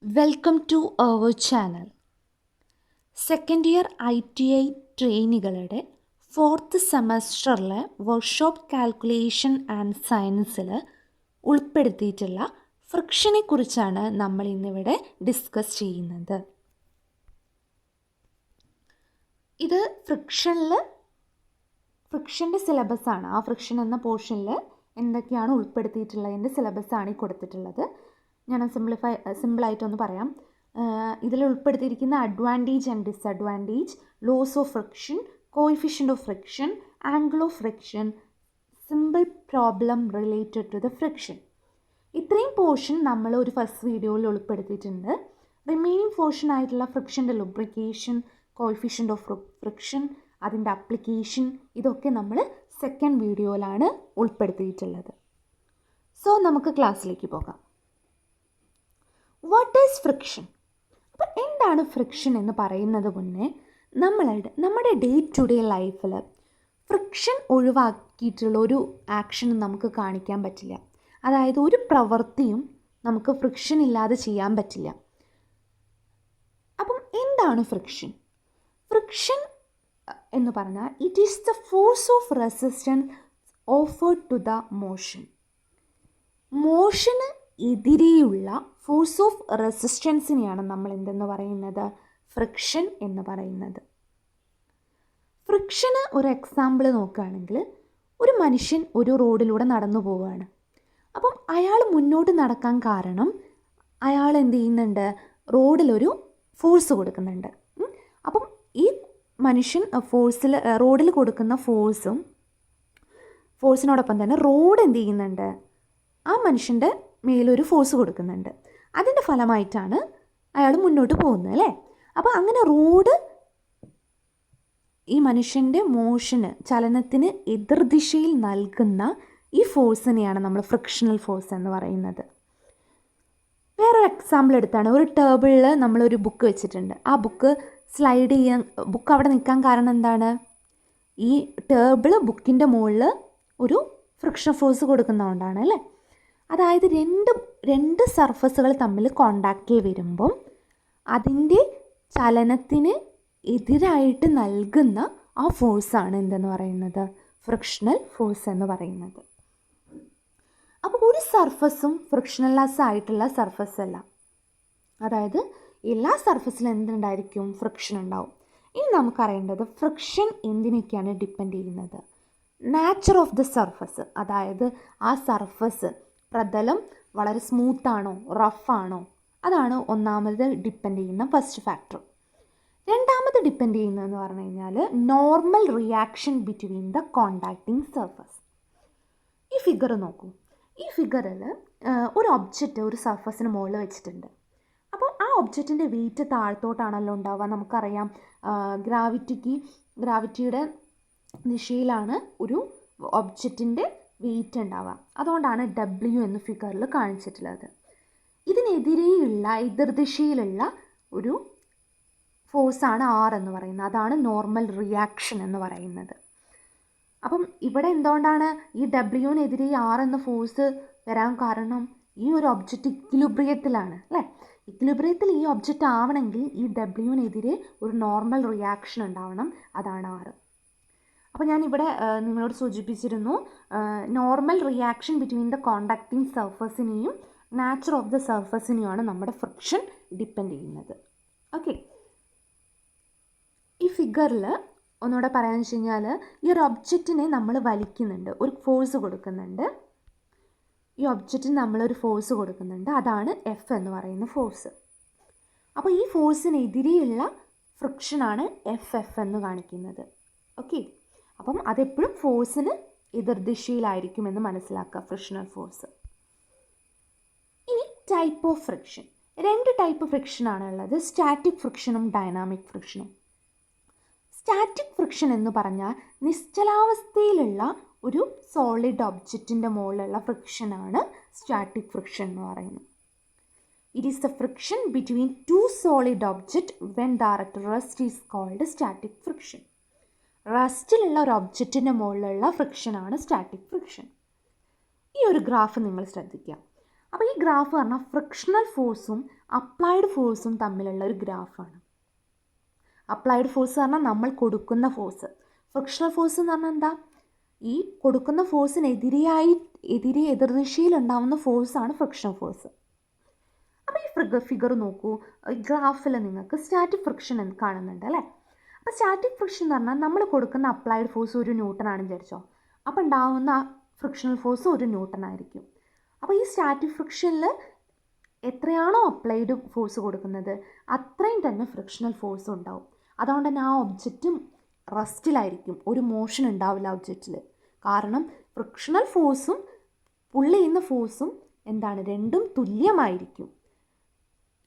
Welcome to our channel. Second year ITI ട്രെയിനികളുടെ 4th സെമസ്റ്ററിലെ workshop calculation and സയൻസിൽ ഉൾപ്പെടുത്തിയിട്ടുള്ള ഫ്രിക്ഷനെ കുറിച്ചാണ് നമ്മൾ ഇന്നിവിടെ ഡിസ്കസ് ചെയ്യുന്നത്. ഇത് ഫ്രിക്ഷൻ്റെ സിലബസാണ്. ആ ഫ്രിക്ഷൻ എന്ന പോർഷനിൽ എന്തൊക്കെയാണ് ഉൾപ്പെടുത്തിയിട്ടുള്ളതിൻ്റെ സിലബസാണ് ഈ കൊടുത്തിട്ടുള്ളത്. ഞാൻ സിമ്പിളായിട്ടൊന്ന് പറയാം. ഇതിൽ ഉൾപ്പെടുത്തിയിരിക്കുന്ന advantage and disadvantage, loss of friction, coefficient of friction, angle of friction, simple problem related to the friction. ഇത്രയും പോർഷൻ നമ്മൾ ഒരു ഫസ്റ്റ് വീഡിയോയിൽ ഉൾപ്പെടുത്തിയിട്ടുണ്ട്. റിമൈനിങ് പോർഷൻ ആയിട്ടുള്ള ഫ്രിക്ഷൻ്റെ ലുബ്രിക്കേഷൻ, കോഎഫിഷ്യൻ്റ് ഓഫ് ഫ്രിക്ഷൻ, അതിൻ്റെ അപ്ലിക്കേഷൻ, ഇതൊക്കെ നമ്മൾ സെക്കൻഡ് വീഡിയോയിലാണ് ഉൾപ്പെടുത്തിയിട്ടുള്ളത്. സോ നമുക്ക് ക്ലാസ്സിലേക്ക് പോകാം. What is friction? അപ്പോൾ എന്താണ് ഫ്രിക്ഷൻ എന്ന് പറയുന്നത് മുന്നേ നമ്മുടെ ഡേ ടു ഡേ ലൈഫിൽ ഫ്രിക്ഷൻ ഒഴിവാക്കിയിട്ടുള്ള ഒരു ആക്ഷനും നമുക്ക് കാണിക്കാൻ പറ്റില്ല. അതായത് ഒരു പ്രവൃത്തിയും നമുക്ക് ഫ്രിക്ഷൻ ഇല്ലാതെ ചെയ്യാൻ പറ്റില്ല. അപ്പം എന്താണ് ഫ്രിക്ഷൻ? ഫ്രിക്ഷൻ എന്ന് പറഞ്ഞാൽ it is the force of resistance offered to the മോഷന് എതിരെയുള്ള ഫോഴ്സ് ഓഫ് റെസിസ്റ്റൻസിനെയാണ് നമ്മൾ എന്തെന്ന് പറയുന്നത്? ഫ്രിക്ഷൻ എന്ന് പറയുന്നത്. ഫ്രിക്ഷന് ഒരു എക്സാമ്പിൾ നോക്കുകയാണെങ്കിൽ, ഒരു മനുഷ്യൻ ഒരു റോഡിലൂടെ നടന്നു പോവുകയാണ്. അപ്പം അയാൾ മുന്നോട്ട് നടക്കാൻ കാരണം അയാൾ എന്ത് ചെയ്യുന്നുണ്ട്? റോഡിലൊരു ഫോഴ്സ് കൊടുക്കുന്നുണ്ട്. അപ്പം ഈ മനുഷ്യൻ റോഡിൽ കൊടുക്കുന്ന ഫോഴ്സിനോടൊപ്പം തന്നെ റോഡ് എന്ത് ചെയ്യുന്നുണ്ട്? ആ മനുഷ്യൻ്റെ മേലൊരു ഫോഴ്സ് കൊടുക്കുന്നുണ്ട്. അതിൻ്റെ ഫലമായിട്ടാണ് അയാൾ മുന്നോട്ട് പോകുന്നത്, അല്ലേ? അപ്പോൾ അങ്ങനെ റോഡ് ഈ മനുഷ്യൻ്റെ ചലനത്തിന് എതിർദിശയിൽ നൽകുന്ന ഈ ഫോഴ്സിനെയാണ് നമ്മൾ ഫ്രിക്ഷണൽ ഫോഴ്സ് എന്ന് പറയുന്നത്. വേറൊരു എക്സാമ്പിൾ എടുത്താണ്. ഒരു ടേബിളിൽ നമ്മളൊരു ബുക്ക് വെച്ചിട്ടുണ്ട്. ആ ബുക്ക് ബുക്ക് അവിടെ നിൽക്കാൻ കാരണം എന്താണ്? ഈ ബുക്കിൻ്റെ മുകളിൽ ഒരു ഫ്രിക്ഷൻ ഫോഴ്സ് കൊടുക്കുന്നതുകൊണ്ടാണ്, അല്ലേ? അതായത് രണ്ട് സർഫസുകൾ തമ്മിൽ കോണ്ടാക്റ്റിൽ വരുമ്പം അതിൻ്റെ ചലനത്തിന് എതിരായിട്ട് നൽകുന്ന ആ ഫോഴ്സാണ് എന്തെന്ന് പറയുന്നത്? ഫ്രിക്ഷണൽ ഫോഴ്സ് എന്ന് പറയുന്നത്. അപ്പോൾ ഒരു സർഫസും ഫ്രിക്ഷണൽലെസ് ആയിട്ടുള്ള സർഫസ് അല്ല. അതായത് എല്ലാ സർഫസിലും എന്തുണ്ടായിരിക്കും? ഫ്രിക്ഷൻ ഉണ്ടാവും. ഇനി നമുക്കറിയേണ്ടത് ഫ്രിക്ഷൻ എന്തിനൊക്കെയാണ് ഡിപ്പെൻഡ് ചെയ്യുന്നത്? നാച്ചർ ഓഫ് ദ സർഫസ്, അതായത് ആ സർഫസ് പ്രതലം വളരെ സ്മൂത്താണോ റഫാണോ, അതാണ് ഒന്നാമത് ഡിപ്പെൻഡ് ചെയ്യുന്ന ഫസ്റ്റ് ഫാക്ടർ. രണ്ടാമത് ഡിപ്പെൻഡ് ചെയ്യുന്നതെന്ന് പറഞ്ഞു കഴിഞ്ഞാൽ normal reaction between the contacting surface. ഈ ഫിഗർ നോക്കൂ. ഈ ഫിഗറിൽ ഒരു ഒബ്ജക്റ്റ് ഒരു സർഫസിന് മുകളിൽ വെച്ചിട്ടുണ്ട്. അപ്പോൾ ആ ഒബ്ജക്റ്റിൻ്റെ വെയിറ്റ് താഴത്തോട്ടാണല്ലോ ഉണ്ടാവുക. നമുക്കറിയാം, ഗ്രാവിറ്റിയുടെ ദിശയിലാണ് ഒരു ഒബ്ജക്റ്റിൻ്റെ വെയിറ്റ് ഉണ്ടാവുക. അതുകൊണ്ടാണ് W എന്ന് ഫിഗറിൽ കാണിച്ചിട്ടുള്ളത്. ഇതിനെതിരെയുള്ള എതിർദിശയിലുള്ള ഒരു ഫോഴ്സാണ് R എന്ന് പറയുന്നത്. അതാണ് നോർമൽ റിയാക്ഷൻ എന്ന് പറയുന്നത്. അപ്പം ഇവിടെ എന്തുകൊണ്ടാണ് ഈ Wനെതിരെ R എന്ന ഫോഴ്സ് വരാൻ കാരണം? ഈ ഒരു ഒബ്ജക്റ്റ് ഇക്വിലിബ്രിയത്തിലാണ്, അല്ലേ? ഇക്വിലിബ്രിയത്തിൽ ഈ ഒബ്ജക്റ്റ് ആവണമെങ്കിൽ ഈ Wനെതിരെ ഒരു നോർമൽ റിയാക്ഷൻ ഉണ്ടാവണം. അതാണ് R. അപ്പോൾ ഞാനിവിടെ നിങ്ങളോട് സൂചിപ്പിച്ചിരുന്നു, normal reaction between the contacting സർഫസിനെയും നാച്ചർ ഓഫ് ദ സർഫസിനെയുമാണ് നമ്മുടെ ഫ്രിക്ഷൻ ഡിപ്പെൻഡ് ചെയ്യുന്നത്. ഓക്കെ, ഈ ഫിഗറിൽ ഒന്നുകൂടെ പറയാമെന്ന് വെച്ച് കഴിഞ്ഞാൽ, ഈ ഒരു ഒബ്ജക്റ്റിനെ നമ്മൾ വലിക്കുന്നുണ്ട്, ഒരു ഫോഴ്സ് കൊടുക്കുന്നുണ്ട്. ഈ ഒബ്ജക്റ്റിന് നമ്മളൊരു ഫോഴ്സ് കൊടുക്കുന്നുണ്ട്. അതാണ് F എന്ന് പറയുന്ന ഫോഴ്സ്. അപ്പോൾ ഈ ഫോഴ്സിനെതിരെയുള്ള ഫ്രിക്ഷനാണ് FF എന്ന് കാണിക്കുന്നത്. ഓക്കെ, അപ്പം അതെപ്പോഴും ഫോഴ്സിന് എതിർദിശയിലായിരിക്കുമെന്ന് മനസ്സിലാക്കുക, ഫ്രിക്ഷണൽ ഫോഴ്സ്. ഇനി ടൈപ്പ് ഓഫ് ഫ്രിക്ഷൻ. 2 ടൈപ്പ് ഫ്രിക്ഷനാണ് ഉള്ളത്, സ്റ്റാറ്റിക് ഫ്രിക്ഷനും ഡൈനാമിക് ഫ്രിക്ഷനും. സ്റ്റാറ്റിക് ഫ്രിക്ഷൻ എന്ന് പറഞ്ഞാൽ നിശ്ചലാവസ്ഥയിലുള്ള ഒരു സോളിഡ് ഒബ്ജക്റ്റിൻ്റെ മുകളിലുള്ള ഫ്രിക്ഷനാണ് സ്റ്റാറ്റിക് ഫ്രിക്ഷൻ എന്ന് പറയുന്നത്. It is the friction between 2 solid object when the are at rest is called static friction. റസ്റ്റിലുള്ള ഒരു ഒബ്ജക്റ്റിൻ്റെ മുകളിലുള്ള ഫ്രിക്ഷനാണ് സ്റ്റാറ്റിക് ഫ്രിക്ഷൻ. ഈ ഒരു ഗ്രാഫ് നിങ്ങൾ ശ്രദ്ധിക്കുക. അപ്പോൾ ഈ ഗ്രാഫ് പറഞ്ഞാൽ ഫ്രിക്ഷണൽ ഫോഴ്സും അപ്ലൈഡ് ഫോഴ്സും തമ്മിലുള്ള ഒരു ഗ്രാഫാണ്. അപ്ലൈഡ് ഫോഴ്സ് പറഞ്ഞാൽ നമ്മൾ കൊടുക്കുന്ന ഫോഴ്സ്. ഫ്രിക്ഷണൽ ഫോഴ്സ് എന്ന് പറഞ്ഞാൽ എന്താ? ഈ കൊടുക്കുന്ന ഫോഴ്സിനെതിരെയായി എതിർദിശയിൽ ഉണ്ടാകുന്ന ഫോഴ്സാണ് ഫ്രിക്ഷണൽ ഫോഴ്സ്. അപ്പോൾ ഈ ഫിഗർ നോക്കൂ, ഗ്രാഫിൽ നിങ്ങൾക്ക് സ്റ്റാറ്റിക് ഫ്രിക്ഷൻ എന്ന് കാണുന്നുണ്ട് അല്ലേ? അപ്പോൾ സ്റ്റാറ്റിക് ഫ്രിക്ഷൻ എന്ന് പറഞ്ഞാൽ നമ്മൾ കൊടുക്കുന്ന അപ്ലൈഡ് ഫോഴ്സ് 1 ന്യൂട്ടൺ ആണെന്ന് വിചാരിച്ചോ. അപ്പോൾ ഉണ്ടാകുന്ന ഫ്രിക്ഷണൽ ഫോഴ്സ് 1 ന്യൂട്ടൺ ആയിരിക്കും. അപ്പോൾ ഈ സ്റ്റാറ്റിക് ഫ്രിക്ഷനിൽ എത്രയാണോ അപ്ലൈഡ് ഫോഴ്സ് കൊടുക്കുന്നത് അത്രയും തന്നെ ഫ്രിക്ഷണൽ ഫോഴ്സും ഉണ്ടാവും. അതുകൊണ്ട് തന്നെ ആ ഒബ്ജക്റ്റും റെസ്റ്റിലായിരിക്കും, ഒരു മോഷൻ ഉണ്ടാവില്ല ഒബ്ജക്റ്റിൽ. കാരണം ഫ്രിക്ഷണൽ ഫോഴ്സും പുള്ള് ചെയ്യുന്ന ഫോഴ്സും എന്താണ്, രണ്ടും തുല്യമായിരിക്കും.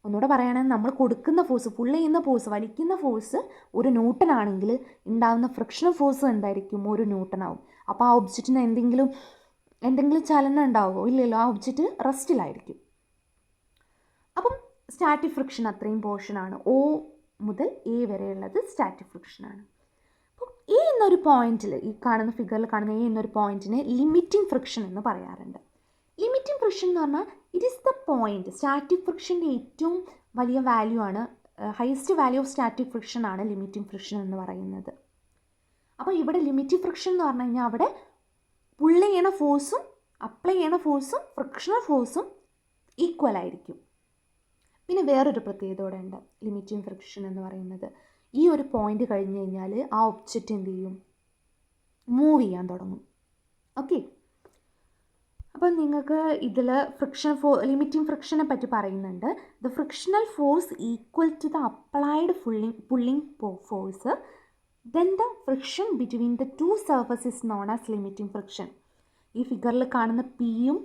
ഒന്നുകൂടെ പറയുകയാണെങ്കിൽ നമ്മൾ കൊടുക്കുന്ന ഫോഴ്സ്, പുള്ള് ചെയ്യുന്ന ഫോഴ്സ്, വലിക്കുന്ന ഫോഴ്സ് 1 ന്യൂട്ടൺ ആണെങ്കിൽ ഉണ്ടാകുന്ന ഫ്രിക്ഷണൽ ഫോഴ്സ് എന്തായിരിക്കും, 1 ന്യൂട്ടൺ ആവും. അപ്പോൾ ആ ഒബ്ജക്റ്റിന് എന്തെങ്കിലും ചലനം ഉണ്ടാവുമോ? ഇല്ലല്ലോ, ആ ഒബ്ജക്റ്റ് റെസ്റ്റിലായിരിക്കും. അപ്പം സ്റ്റാറ്റിക് ഫ്രിക്ഷൻ അത്രയും പോർഷനാണ്. O മുതൽ A വരെയുള്ളത് സ്റ്റാറ്റിക് ഫ്രിക്ഷനാണ്. അപ്പോൾ A എന്നൊരു പോയിന്റിൽ, ഈ കാണുന്ന ഫിഗറിൽ കാണുന്ന A എന്നൊരു പോയിന്റിനെ ലിമിറ്റിംഗ് ഫ്രിക്ഷൻ എന്ന് പറയാറുണ്ട്. ലിമിറ്റിംഗ് ഫ്രിക്ഷൻ എന്ന് പറഞ്ഞാൽ it is the point, static ഫ്രിക്ഷൻ്റെ ഏറ്റവും വലിയ വാല്യൂ ആണ്, highest value of static friction ആണ് ലിമിറ്റിംഗ് ഫ്രിക്ഷൻ എന്ന് പറയുന്നത്. അപ്പോൾ ഇവിടെ ലിമിറ്റിംഗ് ഫ്രിക്ഷൻ എന്ന് പറഞ്ഞു കഴിഞ്ഞാൽ അവിടെ പുള്ള് ചെയ്യണ ഫോഴ്സും അപ്ലൈ ചെയ്യണ ഫോഴ്സും ഫ്രിക്ഷണൽ ഫോഴ്സും ഈക്വൽ ആയിരിക്കും. പിന്നെ വേറൊരു പ്രത്യേകത കൂടെ ഉണ്ട് ലിമിറ്റിംഗ് ഫ്രിക്ഷൻ എന്ന് പറയുന്നത്. ഈ ഒരു പോയിന്റ് കഴിഞ്ഞ് കഴിഞ്ഞാൽ ആ ഒബ്ജക്റ്റ് എന്ത് ചെയ്യും, മൂവ് ചെയ്യാൻ തുടങ്ങും. ഓക്കെ, അപ്പം നിങ്ങൾക്ക് ഇതിൽ ലിമിറ്റിംഗ് ഫ്രിക്ഷനെ പറ്റി പറയുന്നുണ്ട്. The frictional force equal to the applied pulling force, then the friction between the 2 surfaces known as limiting friction. ഈ ഫിഗറിൽ കാണുന്ന Pയും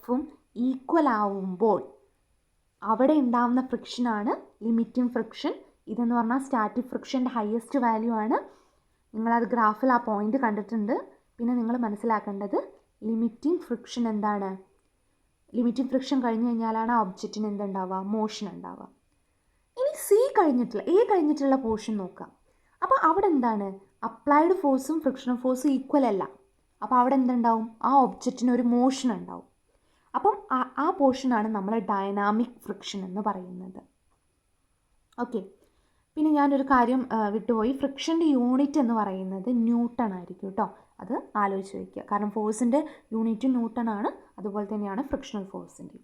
Fഉം ഈക്വൽ ആവുമ്പോൾ അവിടെ ഉണ്ടാവുന്ന ഫ്രിക്ഷനാണ് ലിമിറ്റിംഗ് ഫ്രിക്ഷൻ. ഇതെന്ന് പറഞ്ഞാൽ സ്റ്റാറ്റിക് ഫ്രിക്ഷൻ്റെ ഹയസ്റ്റ് വാല്യൂ ആണ്. നിങ്ങളത് ഗ്രാഫിൽ ആ പോയിന്റ് കണ്ടിട്ടുണ്ട്. പിന്നെ നിങ്ങൾ മനസ്സിലാക്കേണ്ടത് ലിമിറ്റിംഗ് ഫ്രിക്ഷൻ എന്താണ്, ലിമിറ്റിംഗ് ഫ്രിക്ഷൻ കഴിഞ്ഞ് കഴിഞ്ഞാലാണ് ആ ഒബ്ജക്റ്റിന് എന്തുണ്ടാവുക, മോഷൻ ഉണ്ടാവുക. ഇനി A കഴിഞ്ഞിട്ടുള്ള പോർഷൻ നോക്കാം. അപ്പോൾ അവിടെ എന്താണ്, അപ്ലൈഡ് ഫോഴ്സും ഫ്രിക്ഷണൽ ഫോഴ്സും ഈക്വൽ അല്ല. അപ്പോൾ അവിടെ എന്തുണ്ടാവും, ആ ഒബ്ജക്റ്റിന് ഒരു മോഷൻ ഉണ്ടാവും. അപ്പം ആ പോർഷനാണ് നമ്മൾ ഡൈനാമിക് ഫ്രിക്ഷൻ എന്ന് പറയുന്നത്. ഓക്കെ, പിന്നെ ഞാനൊരു കാര്യം വിട്ടുപോയി, ഫ്രിക്ഷൻ്റെ യൂണിറ്റ് എന്ന് പറയുന്നത് ന്യൂട്ടൺ ആയിരിക്കും കേട്ടോ. അത് ആലോചിച്ച് വയ്ക്കുക. കാരണം ഫോഴ്സിൻ്റെ യൂണിറ്റ് ന്യൂട്ടൺ ആണ്, അതുപോലെ തന്നെയാണ് ഫ്രിക്ഷണൽ ഫോഴ്സിൻ്റെ.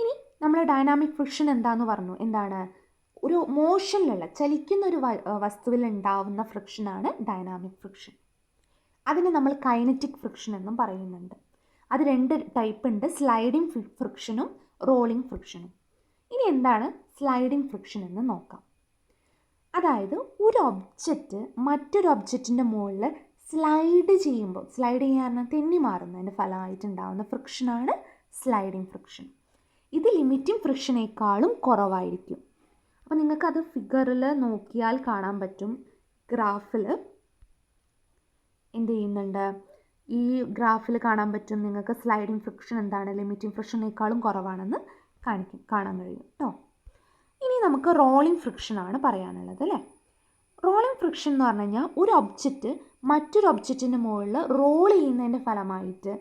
ഇനി നമ്മൾ ഡൈനാമിക് ഫ്രിക്ഷൻ എന്താണെന്ന് പറഞ്ഞു. എന്താണ്, ഒരു മോഷനിലുള്ള ചലിക്കുന്ന ഒരു വസ്തുവിൽ ഉണ്ടാവുന്ന ഫ്രിക്ഷനാണ് ഡൈനാമിക് ഫ്രിക്ഷൻ. അതിനെ നമ്മൾ കൈനറ്റിക് ഫ്രിക്ഷൻ എന്നും പറയുന്നുണ്ട്. അത് 2 ടൈപ്പ് ഉണ്ട്, സ്ലൈഡിംഗ് ഫ്രിക്ഷനും റോളിംഗ് ഫ്രിക്ഷനും. ഇനി എന്താണ് സ്ലൈഡിംഗ് ഫ്രിക്ഷൻ എന്ന് നോക്കാം. അതായത് ഒരു ഒബ്ജക്റ്റ് മറ്റൊരു ഒബ്ജക്റ്റിൻ്റെ മുകളിൽ സ്ലൈഡ് ചെയ്യുമ്പോൾ, സ്ലൈഡ് ചെയ്യാൻ തെന്നി മാറുന്നതിൻ്റെ ഫലമായിട്ടുണ്ടാകുന്ന ഫ്രിക്ഷനാണ് സ്ലൈഡിംഗ് ഫ്രിക്ഷൻ. ഇത് ലിമിറ്റിംഗ് ഫ്രിക്ഷനേക്കാളും കുറവായിരിക്കും. അപ്പോൾ നിങ്ങൾക്കത് ഫിഗറിൽ നോക്കിയാൽ കാണാൻ പറ്റും. ഗ്രാഫിൽ എന്ത് ചെയ്യുന്നുണ്ട്, ഈ ഗ്രാഫിൽ കാണാൻ പറ്റും നിങ്ങൾക്ക് സ്ലൈഡിംഗ് ഫ്രിക്ഷൻ എന്താണ്, ലിമിറ്റിംഗ് ഫ്രിക്ഷനേക്കാളും കുറവാണെന്ന് കാണാൻ കഴിയും കേട്ടോ. ഇനി നമുക്ക് റോളിംഗ് ഫ്രിക്ഷനാണ് പറയാനുള്ളത് അല്ലേ. റോളിംഗ് ഫ്രിക്ഷൻ എന്ന് പറഞ്ഞു കഴിഞ്ഞാൽ ഒരു ഒബ്ജക്റ്റ് മറ്റൊരു ഒബ്ജക്റ്റിൻ്റെ മുകളിൽ റോൾ ചെയ്യുന്നതിൻ്റെ ഫലമായിട്ട്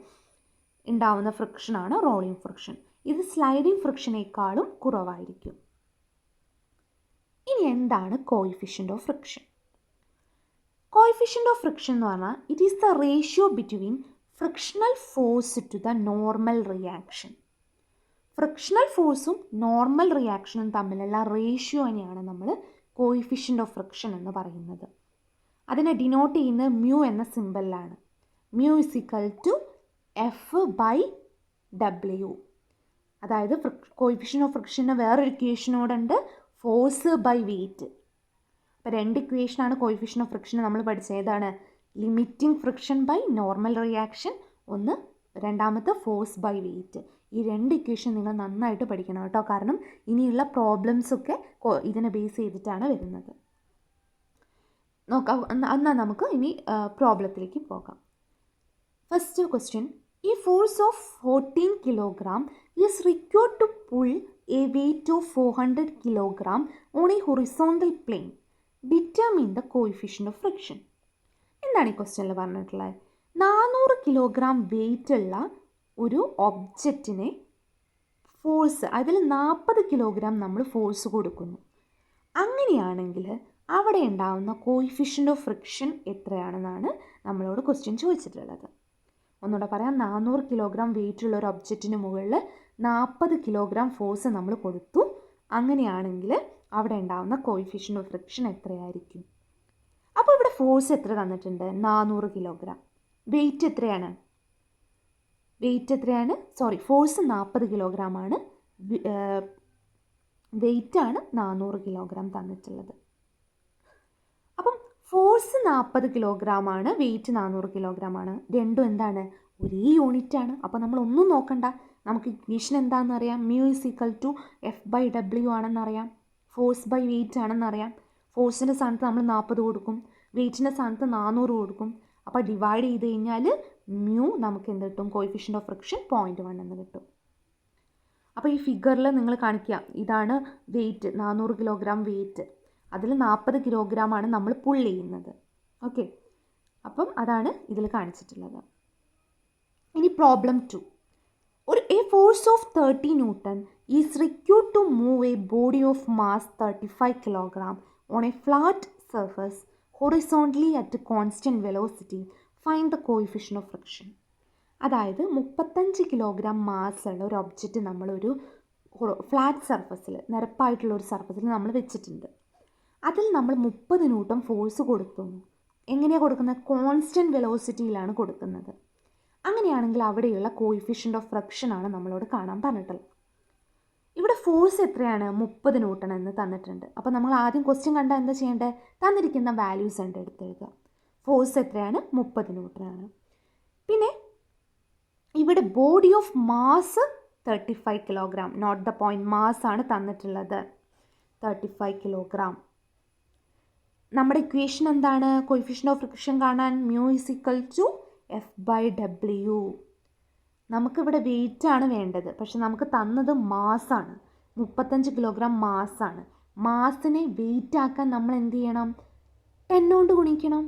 ഉണ്ടാവുന്ന ഫ്രിക്ഷനാണ് റോളിംഗ് ഫ്രിക്ഷൻ. ഇത് സ്ലൈഡിംഗ് ഫ്രിക്ഷനേക്കാളും കുറവായിരിക്കും. ഇനി എന്താണ് coefficient of friction? Coefficient of friction എന്ന് പറഞ്ഞാൽ it is the ratio between frictional force to the normal reaction. ഫ്രിക്ഷണൽ ഫോഴ്സും നോർമൽ റിയാക്ഷനും തമ്മിലുള്ള റേഷ്യോനെയാണ് നമ്മൾ കോഎഫിഷ്യൻ്റ് ഓഫ് ഫ്രിക്ഷൻ എന്ന് പറയുന്നത്. അതിനെ ഡിനോട്ട് ചെയ്യുന്നത് മ്യൂ എന്ന സിമ്പലിലാണ്. Mu is equal to F/W. അതായത് കോഎഫിഷ്യൻ്റ് ഓഫ് ഫ്രിക്ഷന് വേറൊരു ഇക്വേഷനോടുണ്ട്, ഫോഴ്സ് ബൈ വെയിറ്റ്. അപ്പോൾ 2 ഇക്വേഷനാണ് കോഎഫിഷ്യൻ്റ് ഓഫ് ഫ്രിക്ഷന് നമ്മൾ പഠിച്ചത്. ഏതാണ്, limiting friction by normal reaction, രണ്ടാമത്തെ ഫോഴ്സ് ബൈ വെയിറ്റ്. ഈ 2 ഇക്വേഷൻ നിങ്ങൾ നന്നായിട്ട് പഠിക്കണം കേട്ടോ. കാരണം ഇനിയുള്ള പ്രോബ്ലംസൊക്കെ ഇതിനെ ബേസ് ചെയ്തിട്ടാണ് വരുന്നത്. നോക്കാം, എന്നാൽ നമുക്ക് ഇനി പ്രോബ്ലത്തിലേക്ക് പോകാം. First question, A force of 14 kg is required to pull a weight of 400 kg on a horizontal plane. Determine the coefficient of friction. എന്താണ് ഈ ക്വസ്റ്റ്യനിൽ പറഞ്ഞിട്ടുള്ളത്? 400 kg വെയിറ്റ് ഉള്ള ഒരു ഒബ്ജക്റ്റിനെ ഫോഴ്സ് അതിൽ 40 കിലോഗ്രാം നമ്മൾ ഫോഴ്സ് കൊടുക്കുന്നു. അങ്ങനെയാണെങ്കിൽ അവിടെ ഉണ്ടാകുന്ന കോയിഫിഷ്യൻ്റ് ഓഫ് ഫ്രിക്ഷൻ എത്രയാണെന്നാണ് നമ്മളോട് ക്വസ്റ്റ്യൻ ചോദിച്ചിട്ടുള്ളത്. ഒന്നുകൂടെ പറയാം, 400 കിലോഗ്രാം വെയിറ്റ് ഉള്ള ഒരു ഒബ്ജക്റ്റിന് മുകളിൽ 40 കിലോഗ്രാം ഫോഴ്സ് നമ്മൾ കൊടുത്തു. അങ്ങനെയാണെങ്കിൽ അവിടെ ഉണ്ടാകുന്ന കോയിഫിഷ്യൻ്റ് ഓഫ് ഫ്രിക്ഷൻ എത്രയായിരിക്കും? അപ്പോൾ ഇവിടെ ഫോഴ്സ് എത്ര തന്നിട്ടുണ്ട്? 400 കിലോഗ്രാം. വെയിറ്റ് എത്രയാണ്? ഫോഴ്സ് 40 കിലോഗ്രാം ആണ്, വെയിറ്റാണ് 400 കിലോഗ്രാം തന്നിട്ടുള്ളത്. അപ്പം ഫോഴ്സ് 40 കിലോഗ്രാം ആണ്, വെയിറ്റ് 400 കിലോഗ്രാം ആണ്. രണ്ടും എന്താണ്? ഒരേ യൂണിറ്റ് ആണ്. അപ്പോൾ നമ്മൾ ഒന്നും നോക്കണ്ട, നമുക്ക് ഇക്വേഷൻ എന്താണെന്ന് അറിയാം. μ=F/W ആണെന്നറിയാം, ഫോഴ്സ് ബൈ വെയിറ്റ് ആണെന്നറിയാം. ഫോഴ്സിൻ്റെ സ്ഥാനത്ത് നമ്മൾ 40 കൊടുക്കും, വെയിറ്റിൻ്റെ സ്ഥാനത്ത് 400 കൊടുക്കും. അപ്പോൾ ഡിവൈഡ് ചെയ്ത് കഴിഞ്ഞാൽ നമുക്ക് എന്ത് കിട്ടും? കോയിഫിഷ്യൻ്റ് ഓഫ് ഫ്രിക്ഷൻ 0.1 എന്ന് കിട്ടും. അപ്പോൾ ഈ ഫിഗറിൽ നിങ്ങൾ കാണിക്കുക, ഇതാണ് വെയിറ്റ്, 400 കിലോഗ്രാം വെയിറ്റ്, അതിൽ 40 കിലോഗ്രാം ആണ് നമ്മൾ പുൾ ചെയ്യുന്നത്. ഓക്കെ, അപ്പം അതാണ് ഇതിൽ കാണിച്ചിട്ടുള്ളത്. ഇനി problem 2. A force of 30 Newton is required to move a body of mass 35 kilogram on a flat surface horizontally at a constant velocity. Find the coefficient of friction. അതായത് 35 kilogram mass ഉള്ള ഒരു object നമ്മളൊരു flat സർഫസിൽ, നിരപ്പായിട്ടുള്ള ഒരു സർഫസിൽ നമ്മൾ വെച്ചിട്ടുണ്ട്. അതിൽ നമ്മൾ 30 ന്യൂട്ടൺ ഫോഴ്സ് കൊടുക്കുന്നു. എങ്ങനെയാണ് കൊടുക്കുന്നത്? കോൺസ്റ്റൻറ്റ് വെലോസിറ്റിയിലാണ് കൊടുക്കുന്നത്. അങ്ങനെയാണെങ്കിൽ അവിടെയുള്ള കോയിഫിഷ്യൻ്റ് ഓഫ് ഫ്രിക്ഷൻ ആണ് നമ്മളോട് കാണാൻ പറഞ്ഞിട്ടുള്ളത്. ഇവിടെ ഫോഴ്സ് എത്രയാണ്? 30 ന്യൂട്ടൺ എന്ന് തന്നിട്ടുണ്ട്. അപ്പോൾ നമ്മൾ ആദ്യം ക്വസ്റ്റ്യൻ കണ്ടാൽ എന്താ ചെയ്യേണ്ടത്? തന്നിരിക്കുന്ന വാല്യൂസ് ഉണ്ട് എടുത്തെഴുതുക. ഫോഴ്സ് എത്രയാണ്? 30 ന്യൂട്ടൺ ആണ്. പിന്നെ ഇവിടെ body of mass 35 kilogram, note the point, mass ആണ് തന്നിട്ടുള്ളത് 35 കിലോഗ്രാം. നമ്മുടെ ഇക്വേഷൻ എന്താണ്? കോയിഫിഷ്യൻ്റ് ഓഫ് ഫ്രിക്ഷൻ കാണാൻ μ=F/W. നമുക്കിവിടെ വെയിറ്റ് ആണ് വേണ്ടത്, പക്ഷെ നമുക്ക് തന്നത് മാസ്സാണ്, 35 കിലോഗ്രാം മാസ്സാണ്. മാസിനെ വെയിറ്റ് ആക്കാൻ നമ്മൾ എന്ത് ചെയ്യണം? 10 കൊണ്ട് ഗുണിക്കണം.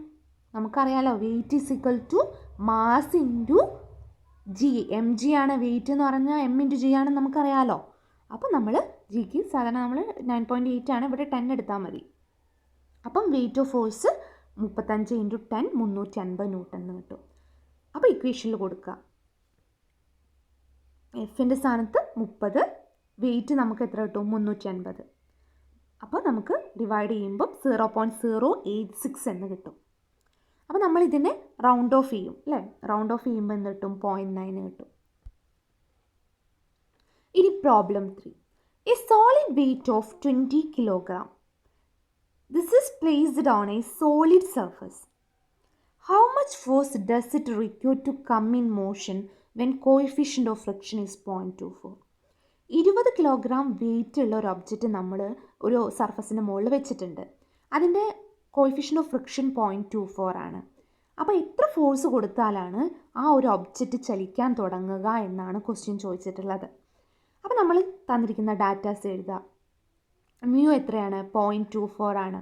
നമുക്കറിയാലോ, weight = mass into g. mg ആണ് വെയിറ്റ് എന്ന് പറഞ്ഞാൽ m/g ആണെന്ന് നമുക്കറിയാലോ. അപ്പോൾ നമ്മൾ ജിക്ക് സാധാരണ നമ്മൾ 9.8 ആണ്, ഇവിടെ 10 എടുത്താൽ മതി. അപ്പം വെയിറ്റ് ഓഫ് ഫോഴ്സ് 35 × 10 350 ന്യൂട്ടൺ എന്ന് കിട്ടും. അപ്പോൾ ഇക്വേഷനിൽ കൊടുക്കുക, എഫിൻ്റെ സ്ഥാനത്ത് 30, വെയിറ്റ് നമുക്ക് എത്ര കിട്ടും? 350. അപ്പോൾ നമുക്ക് ഡിവൈഡ് ചെയ്യുമ്പം 0.086 എന്ന് കിട്ടും. അപ്പോൾ നമ്മളിതിനെ റൗണ്ട് ഓഫ് ചെയ്യും അല്ലേ? റൗണ്ട് ഓഫ് ചെയ്യുമ്പോൾ എന്ത് കിട്ടും? 0.9 കിട്ടും. ഇനി problem 3. A solid weight of 20 kilogram. This is placed on a solid surface. How much force does it require to come in motion when coefficient of friction is 0.24? 20 kilogram wait ഉള്ള ഒരു object നമ്മൾ ഒരു സർഫസിന് മുകളിൽ വെച്ചിട്ടുണ്ട്. അതിൻ്റെ coefficient of friction 0.24 ആണ്. അപ്പോൾ എത്ര ഫോഴ്സ് കൊടുത്താലാണ് ആ ഒരു ഒബ്ജക്റ്റ് ചലിക്കാൻ തുടങ്ങുക എന്നാണ് ക്വസ്റ്റ്യൻ ചോദിച്ചിട്ടുള്ളത്. അപ്പോൾ നമ്മൾ തന്നിരിക്കുന്ന ഡാറ്റാസ് എഴുതുക. മ്യൂ എത്രയാണ്? 0.24 ആണ്.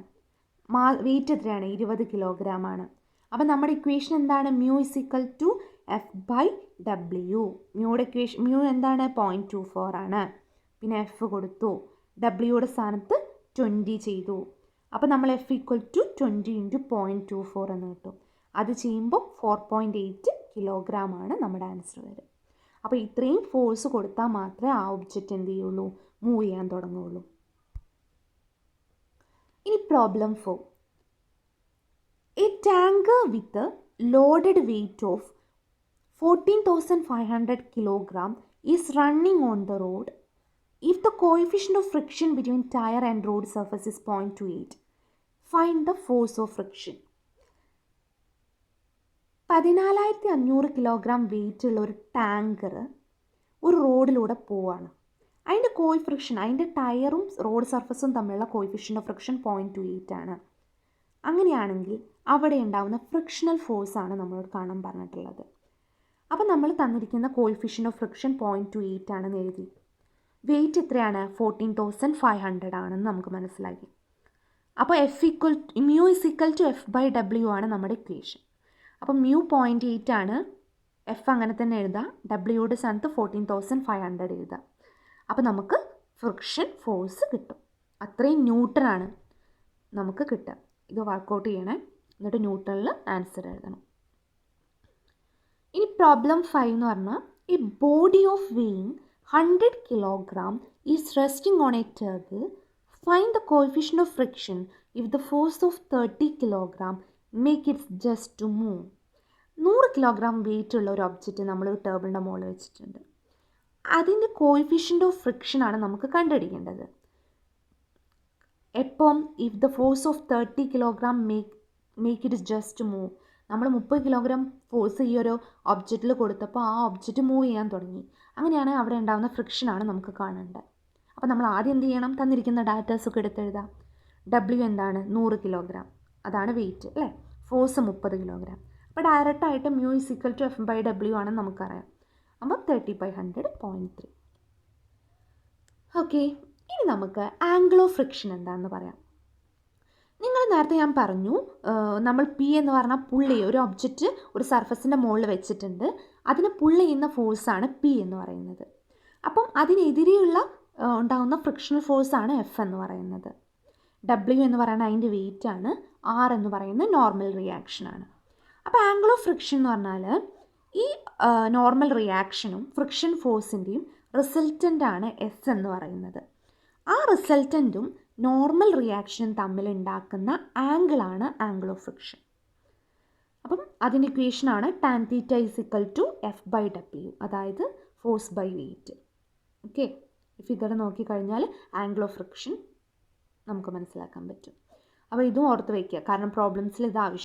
വെയിറ്റ് എത്രയാണ്? 20 കിലോഗ്രാം ആണ്. അപ്പോൾ നമ്മുടെ ഇക്വേഷൻ എന്താണ്? μ=F/W. മ്യൂ എന്താണ്? 0.24 ആണ്. പിന്നെ എഫ് കൊടുത്തു, ഡബ്ല്യൂയുടെ സ്ഥാനത്ത് 20 ചെയ്തു. അപ്പോൾ നമ്മൾ F=20 × 0.24 എന്ന് കിട്ടും. അത് ചെയ്യുമ്പോൾ 4.8 കിലോഗ്രാം ആണ് നമ്മുടെ ആൻസർ വരും. അപ്പോൾ ഇത്രയും ഫോഴ്സ് കൊടുത്താൽ മാത്രമേ ആ ഒബ്ജക്റ്റ് എന്ത് ചെയ്യുള്ളൂ? മൂവ് ചെയ്യാൻ തുടങ്ങുള്ളൂ. ഇനി problem 4. A tanker with a loaded weight of 14,500 kilogram is running on the road. If the coefficient of friction between tire and road surface is 0.28, find the force of friction. 14,500 kilogram wait ഉള്ള ഒരു tanker ഒരു റോഡിലൂടെ പോവാണ്. അതിൻ്റെ കോയിഫ്രിക്ഷൻ, അതിൻ്റെ ടയറും road സർഫസും തമ്മിലുള്ള coefficient of friction 0.28 ആണ്. അങ്ങനെയാണെങ്കിൽ അവിടെ ഉണ്ടാകുന്ന ഫ്രിക്ഷണൽ ഫോഴ്സാണ് നമ്മളോട് കാണാൻ പറഞ്ഞിട്ടുള്ളത്. അപ്പോൾ നമ്മൾ തന്നിരിക്കുന്ന കോയിഫിഷ്യൻ്റ് ഓഫ് ഫ്രിക്ഷൻ 0.28 ആണെന്ന് എഴുതി. വെയിറ്റ് എത്രയാണ്? 14,500 ആണെന്ന് നമുക്ക് മനസ്സിലാക്കി. അപ്പോൾ μ=F/W ആണ് നമ്മുടെ ഇക്വേഷൻ. അപ്പോൾ μ 0.8 ആണ്, എഫ് അങ്ങനെ തന്നെ എഴുതാം, ഡബ്ല്യൂയുടെ സ്ഥാനത്ത് 14,500 എഴുതാം. അപ്പോൾ നമുക്ക് ഫ്രിക്ഷൻ ഫോഴ്സ് കിട്ടും. അത്രയും ന്യൂട്ടനാണ് നമുക്ക് കിട്ടുക. ഇത് വർക്കൗട്ട് ചെയ്യണേ, എന്നിട്ട് ന്യൂട്ടണിൽ ആൻസർ എഴുതണം. ഇനി പ്രോബ്ലം 5 എന്ന് പറഞ്ഞാൽ A body of weighing 100 kilogram is resting on a table. Find the coefficient of friction if the force of 30 kilogram make it just to move. 100 kilogram wait ഉള്ള ഒരു ഒബ്ജക്റ്റ് നമ്മളൊരു ടേബിളിൻ്റെ മുകളിൽ വെച്ചിട്ടുണ്ട്. അതിൻ്റെ കോയിഫിഷ്യൻ്റ് ഓഫ് ഫ്രിക്ഷൻ ആണ് നമുക്ക് കണ്ടുപിടിക്കേണ്ടത്. എപ്പം if the force of 30 kilogram make it just to move. നമ്മൾ 30 കിലോഗ്രാം ഫോഴ്സ് ഈ ഒരു ഒബ്ജക്റ്റിൽ കൊടുത്തപ്പോൾ ആ ഒബ്ജക്റ്റ് മൂവ് ചെയ്യാൻ തുടങ്ങി. അങ്ങനെയാണ് അവിടെ ഉണ്ടാകുന്ന ഫ്രിക്ഷനാണ് നമുക്ക് കാണേണ്ടത്. അപ്പോൾ നമ്മൾ ആദ്യം എന്ത് ചെയ്യണം? തന്നിരിക്കുന്ന ഡാറ്റാസൊക്കെ എടുത്തെഴുതാം. W എന്താണ്? 100 കിലോഗ്രാം, അതാണ് വെയിറ്റ് അല്ലേ. Force 30 kilogram. അപ്പോൾ ഡയറക്റ്റായിട്ട് μ = F/W ആണെന്ന് നമുക്കറിയാം. അപ്പോൾ 30/100 0.3. ഓക്കെ, ഇനി നമുക്ക് ആംഗിൾ ഓഫ് ഫ്രിക്ഷൻ എന്താണെന്ന് പറയാം. നിങ്ങൾ നേരത്തെ ഞാൻ പറഞ്ഞു, നമ്മൾ P എന്ന് പറഞ്ഞാൽ പുള്ളി, ഒരു ഒബ്ജക്റ്റ് ഒരു സർഫസിൻ്റെ മുകളിൽ വെച്ചിട്ടുണ്ട്, അതിന് പുള്ളി ചെയ്യുന്ന ഫോഴ്സാണ് P എന്ന് പറയുന്നത്. അപ്പം അതിനെതിരെയുള്ള ഉണ്ടാകുന്ന ഫ്രിക്ഷണൽ ഫോഴ്സാണ് F എന്ന് പറയുന്നത്. W എന്ന് പറയുന്നത് അതിൻ്റെ വെയിറ്റ് ആണ്. R എന്ന് പറയുന്നത് നോർമൽ റിയാക്ഷനാണ്. അപ്പോൾ ആംഗിൾ ഓഫ് ഫ്രിക്ഷൻ എന്ന് പറഞ്ഞാൽ ഈ നോർമൽ റിയാക്ഷനും ഫ്രിക്ഷൻ ഫോഴ്സിൻ്റെയും റിസൾട്ടൻ്റാണ് S എന്ന് പറയുന്നത്. ആ റിസൾട്ടൻറ്റും നോർമൽ റിയാക്ഷനും തമ്മിൽ ഉണ്ടാക്കുന്ന ആംഗിളാണ് ആംഗിൾ ഓഫ് ഫ്രിക്ഷൻ. അപ്പം അതിൻ്റെ ഇക്വേഷനാണ് tan θ = F/W, അതായത് force by weight. Okay, figure നോക്കിക്കഴിഞ്ഞാൽ ആംഗിൾ ഓഫ് ഫ്രിക്ഷൻ നമുക്ക് മനസ്സിലാക്കാൻ പറ്റും. അപ്പോൾ ഇതും ഓർത്ത് വയ്ക്കുക, കാരണം പ്രോബ്ലംസിൽ ഇത് ആവശ്യം.